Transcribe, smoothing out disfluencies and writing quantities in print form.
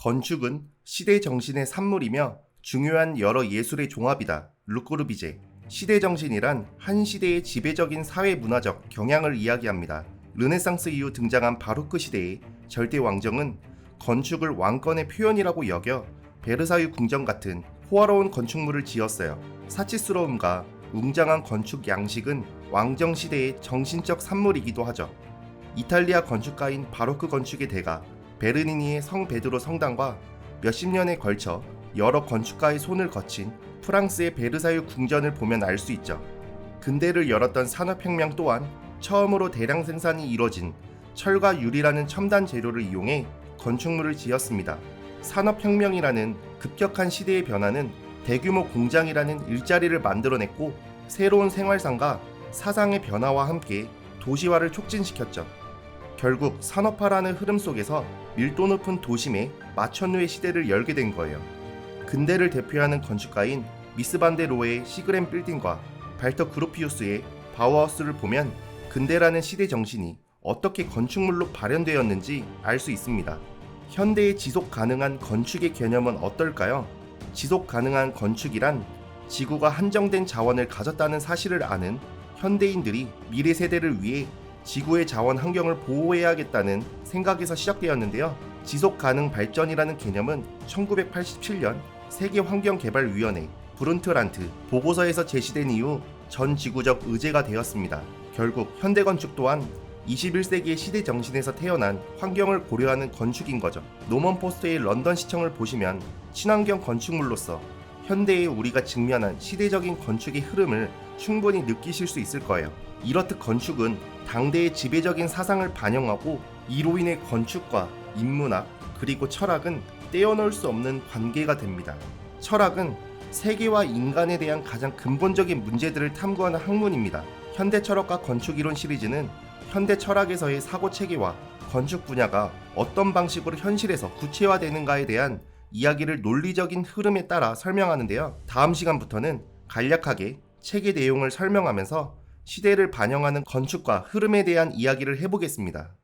건축은 시대 정신의 산물이며 중요한 여러 예술의 종합이다. 르꼬르비제. 시대 정신이란 한 시대의 지배적인 사회 문화적 경향을 이야기합니다. 르네상스 이후 등장한 바로크 시대의 절대 왕정은 건축을 왕권의 표현이라고 여겨 베르사유 궁전 같은 호화로운 건축물을 지었어요. 사치스러움과 웅장한 건축 양식은 왕정 시대의 정신적 산물이기도 하죠. 이탈리아 건축가인 바로크 건축의 대가 베르니니의 성 베드로 성당과 몇십 년에 걸쳐 여러 건축가의 손을 거친 프랑스의 베르사유 궁전을 보면 알 수 있죠. 근대를 열었던 산업혁명 또한 처음으로 대량 생산이 이뤄진 철과 유리라는 첨단 재료를 이용해 건축물을 지었습니다. 산업혁명이라는 급격한 시대의 변화는 대규모 공장이라는 일자리를 만들어냈고 새로운 생활상과 사상의 변화와 함께 도시화를 촉진시켰죠. 결국 산업화라는 흐름 속에서 밀도 높은 도심의 마천루의 시대를 열게 된 거예요. 근대를 대표하는 건축가인 미스 반데로의 시그렌 빌딩과 발터 그로피우스의 바우하우스를 보면 근대라는 시대 정신이 어떻게 건축물로 발현되었는지 알 수 있습니다. 현대의 지속 가능한 건축의 개념은 어떨까요? 지속 가능한 건축이란 지구가 한정된 자원을 가졌다는 사실을 아는 현대인들이 미래 세대를 위해 지구의 자원 환경을 보호해야겠다는 생각에서 시작되었는데요. 지속 가능 발전이라는 개념은 1987년 세계환경개발위원회 브룬트란트 보고서에서 제시된 이후 전 지구적 의제가 되었습니다. 결국 현대건축 또한 21세기의 시대 정신에서 태어난 환경을 고려하는 건축인 거죠. 노먼 포스터의 런던 시청을 보시면 친환경 건축물로서 현대의 우리가 직면한 시대적인 건축의 흐름을 충분히 느끼실 수 있을 거예요. 이렇듯 건축은 당대의 지배적인 사상을 반영하고 이로 인해 건축과 인문학 그리고 철학은 떼어놓을 수 없는 관계가 됩니다. 철학은 세계와 인간에 대한 가장 근본적인 문제들을 탐구하는 학문입니다. 현대 철학과 건축 이론 시리즈는 현대 철학에서의 사고 체계와 건축 분야가 어떤 방식으로 현실에서 구체화되는가에 대한 이야기를 논리적인 흐름에 따라 설명하는데요. 다음 시간부터는 간략하게 책의 내용을 설명하면서 시대를 반영하는 건축과 흐름에 대한 이야기를 해보겠습니다.